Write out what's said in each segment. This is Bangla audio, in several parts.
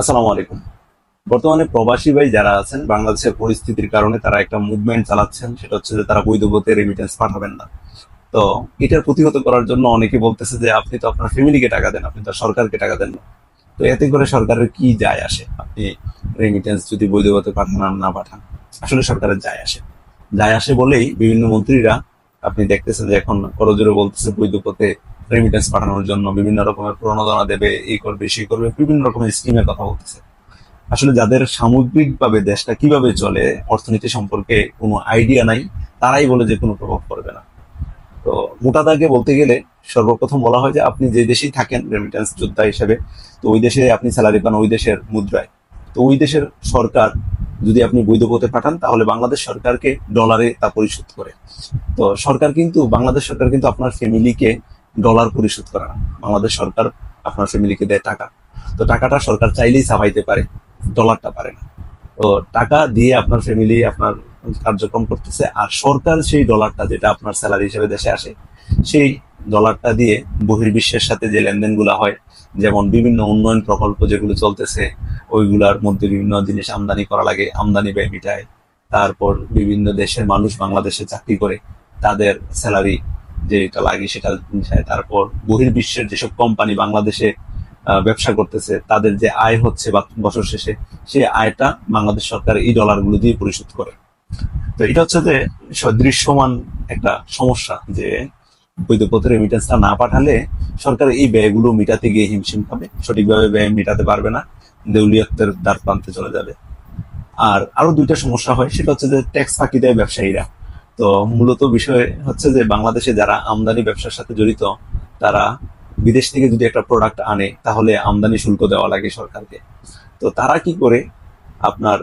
আসসালামু আলাইকুম। বর্তমানে প্রবাসী ভাই যারা আছেন বাংলাদেশের পরিস্থিতির কারণে তারা একটা মুভমেন্ট চালাচ্ছেন, সেটা হচ্ছে যে তারা বৈধ পথে রেমিটেন্স পাঠাবেন না। তো এটার প্রতিহত করার জন্য অনেকে বলতেছে যে আপনি তো আপনার ফ্যামিলিকে টাকা দেন, আপনি তো সরকারকে টাকা দেন না। তো এতে করে সরকারের কি যায় আসে আপনি রেমিটেন্স যদি বৈধ পথে পাঠান আর না পাঠান? আসলে সরকারের যায় আসে। যায় আসে বলেই বিভিন্ন মন্ত্রীরা আপনি দেখতেছেন যে এখন করজোরে বলতেছে বৈধ পথে রেমিটেন্স পাঠানোর জন্য বিভিন্ন রকমের প্রণোদনা দেবে, এই করবে সেই করবে, বিভিন্ন রকমের স্কিমের কথা বলতেছে। আসলে যাদের সামগ্রিকভাবে দেশটা কিভাবে চলে, অর্থনীতি সম্পর্কে কোনো আইডিয়া নাই, তারাই বলে যে কোনো প্রভাব পড়বে না। তো মোটা দাগে বলতে গেলে সর্বপ্রথম বলা হয় যে আপনি যে দেশেই থাকেন রেমিটেন্স যোদ্ধা হিসেবে, তো ওই দেশে আপনি স্যালারি পান ওই দেশের মুদ্রায়। তো ওই দেশের সরকার যদি আপনি বৈধ পথে পাঠান তাহলে বাংলাদেশ সরকারকে ডলারে তা পরিশোধ করে। তো সরকার কিন্তু বাংলাদেশ সরকার কিন্তু আপনার ফ্যামিলিকে ডলার পরিশোধ করে না। বাংলাদেশ সরকার আপনার ফ্যামিলিকে দেয় টাকা। তো টাকাটা সরকার চাইলেই ছাপাইতে পারে, ডলারটা পারে না। তো টাকা দিয়ে আপনার ফ্যামিলি আপনার কার্যক্রম করতেছে, আর সরকার সেই ডলারটা যেটা আপনার স্যালারি হিসেবে দেশে আসে, সেই ডলারটা দিয়ে বহির্বিশ্বের সাথে যে লেনদেনগুলো হয়, যেমন বিভিন্ন উন্নয়ন প্রকল্প যেগুলো চলতেছে, ওইগুলার মধ্যে বিভিন্ন জিনিস আমদানি করা লাগে, আমদানি ব্যয় মিটায়। তারপর বিভিন্ন দেশের মানুষ বাংলাদেশে চাকরি করে, তাদের স্যালারি যেটা লাগে সেটা মিটায়। তারপর বহির্বিশ্বের যেসব কোম্পানি বাংলাদেশে ব্যবসা করতেছে, তাদের যে আয় হচ্ছে বা বছর শেষে, সেই আয়টা বাংলাদেশ সরকার এই ডলারগুলো দিয়ে পরিশোধ করে। তো এটা হচ্ছে যে দৃশ্যমান একটা সমস্যা যে বৈধ পথে রেমিটেন্সটা না পাঠালে সরকার এই ব্যয়গুলো মিটাতে গিয়ে হিমশিম খাবে, সঠিকভাবে ব্যয় মেটাতে পারবে না, দেউলিয়ত্বের দ্বার প্রান্তে চলে যাবে। আর আরো দুইটা সমস্যা হয়, সেটা হচ্ছে যে ট্যাক্স ফাঁকি দেয় ব্যবসায়ীরা। তো মূলত বিষয় হচ্ছে যে বাংলাদেশে যারা আমদানি ব্যবসার সাথে জড়িত, তারা বিদেশ থেকে যদি একটা প্রোডাক্ট আনে তাহলে আমদানি শুল্ক দেওয়া লাগে সরকারকে। তো তারা কি করে, আপনার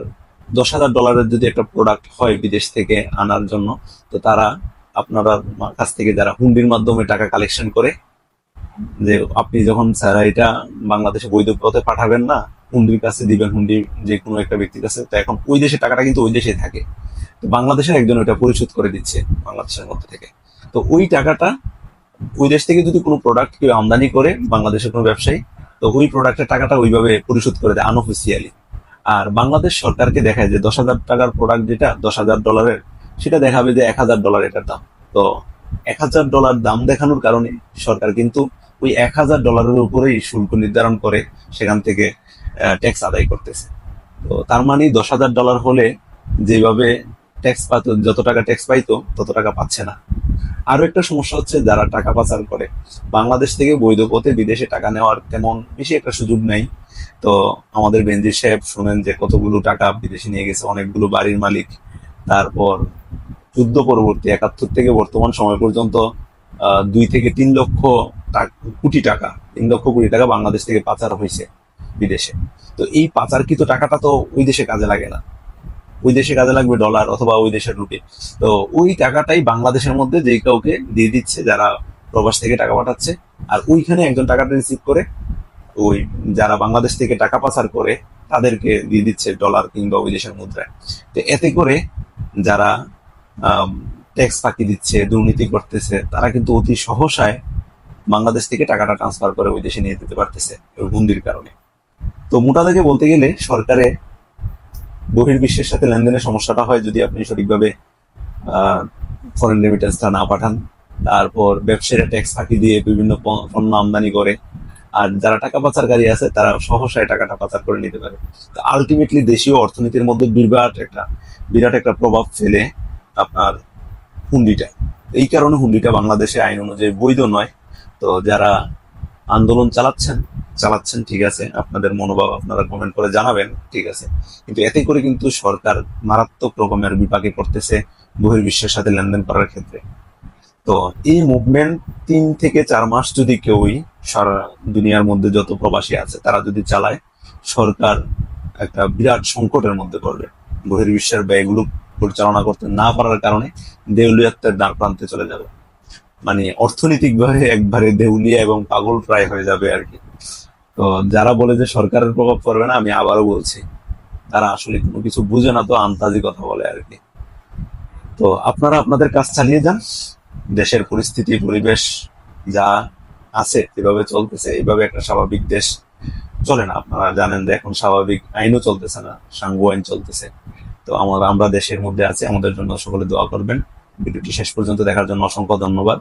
$10,000 যদি একটা প্রোডাক্ট হয় বিদেশ থেকে আনার জন্য, তো তারা আপনারা কাছ থেকে যারা হুন্ডির মাধ্যমে টাকা কালেকশন করে, যে আপনি যখন স্যার এটা বাংলাদেশে বৈধ পথে পাঠাবেন না, হুন্ডির কাছে দিবেন, হুন্ডি যে কোনো একটা ব্যক্তির কাছে, তো এখন ওই দেশে টাকাটা কিন্তু ওই দেশে থাকে। তো বাংলাদেশের একজন ওটা পরিশোধ করে দিচ্ছে বাংলাদেশের মধ্যে থেকে। তো ওই টাকাটা, ওই দেশ থেকে যদি কোনো প্রোডাক্ট কেউ আমদানি করে বাংলাদেশের কোনো ব্যবসায়ী, তো ওই প্রোডাক্টের টাকাটা ওইভাবে পরিশোধ করে দেয় আনঅফিসিয়ালি। আর বাংলাদেশ সরকারকে দেখায় যে 10,000 টাকার প্রোডাক্ট যেটা $10,000, সেটা দেখাবে যে $1,000 এটার দাম। তো $1,000 দাম দেখানোর কারণে সরকার কিন্তু ওই $1,000 উপরেই শুল্ক নির্ধারণ করে সেখান থেকে ট্যাক্স আদায় করতেছে। তো তার মানে $10,000 হলে যেভাবে ট্যাক্স পাতো, যত টাকা ট্যাক্স পাইতো তত টাকা পাচ্ছে না। আরো একটা সমস্যা হচ্ছে যারা টাকা পাচার করে, বাংলাদেশ থেকে বৈধ পথে বিদেশে টাকা নেওয়ার তেমন বেশি একটা সুযোগ নেই। তো আমাদের বেনজির সাহেব শুনেন যে কতগুলো টাকা বিদেশে নিয়ে গেছে, অনেকগুলো বাড়ির মালিক। তারপর যুদ্ধ পরবর্তী 71 থেকে বর্তমান সময় পর্যন্ত 2 থেকে 3 লক্ষ কোটি টাকা, 3 লক্ষ কোটি টাকা বাংলাদেশ থেকে পাচার হয়েছে বিদেশে। তো এই পাচারকৃত টাকাটা তো ওই দেশে কাজে লাগে না, ওই দেশে কাজে লাগবে ডলার অথবা ওই দেশের রুপি। তো ওই টাকাটাই বাংলাদেশের মধ্যে যে কাউকে দিয়ে দিচ্ছে যারা প্রবাস থেকে টাকা পাঠাচ্ছে, আর ওইখানে একজন টাকাটা রিসিভ করে ওই যারা বাংলাদেশ থেকে টাকা পাচার করে তাদেরকে দিয়ে দিচ্ছে ডলার কিংবা ওই দেশের মুদ্রায়। তো এতে করে যারা ট্যাক্স ফাঁকি দিচ্ছে, দুর্নীতি করতেছে, তারা কিন্তু অতি সহসায় বাংলাদেশ থেকে টাকাটা ট্রান্সফার করে ওই দেশে নিয়ে যেতে পারতেছে ওই হুন্ডির কারণে। তো মোটা দাগে বলতে গেলে সরকারে বহির্বিশ্বের সাথে লেনদেনের সমস্যাটা হয় যদি আপনি সঠিকভাবে ফরেন রেমিটেন্সটা না পাঠান। তারপর ব্যবসায়ীরা ট্যাক্স ফাঁকি দিয়ে বিভিন্ন পণ্য আমদানি করে, আর যারা টাকা পাচারকারী আছে তারা সহসায় টাকাটা পাচার করে নিতে পারে। তো আলটিমেটলি দেশীয় অর্থনীতির মধ্যে বিরাট একটা প্রভাব ফেলে আপনার হুন্ডিটা। এই কারণে হুন্ডিটা বাংলাদেশে আইন অনুযায়ী বৈধ নয়। তো যারা আন্দোলন চালাচ্ছেন ঠিক আছে, আপনাদের মনোভাব আপনারা কমেন্ট করে জানাবেন, ঠিক আছে। কিন্তু এতে করে কিন্তু সরকার মারাত্মক রকমের বিপাকে পড়তেছে বহির্বিশ্বের সাথে লেনদেন করার ক্ষেত্রে। তো এই মুভমেন্ট 3 থেকে 4 মাস যদি কেউই সারা দুনিয়ার মধ্যে যত প্রবাসী আছে তারা যদি চালায়, সরকার একটা বিরাট সংকটের মধ্যে পড়বে। বহির্বিশ্বের ব্যয়গুলো পরিচালনা করতে না পারার কারণে দেউলিয়াত্বের দ্বার প্রান্তে চলে যাবে, মানে অর্থনৈতিকভাবে একবারে দেউলিয়া এবং পাগল প্রায় হয়ে যাবে আর কি। তো যারা বলে যে সরকারের প্রভাব পড়বে না, আমি আবারও বলছি, তারা আসলে কোনো কিছু বুঝে না, তো আন্তাজি কথা বলে আর কি। তো আপনারা আপনাদের কাজ চালিয়ে যান। দেশের পরিস্থিতি পরিবেশ যা আছে, যেভাবে চলতেছে, এইভাবে একটা স্বাভাবিক দেশ চলে না। আপনারা জানেন যে এখন স্বাভাবিক আইনও চলতেছে না, সাঙ্গু আইন চলতেছে। তো আমরা দেশের মধ্যে আছি, আমাদের জন্য সকলে দোয়া করবেন। ভিডিওটি শেষ পর্যন্ত দেখার জন্য অসংখ্য ধন্যবাদ।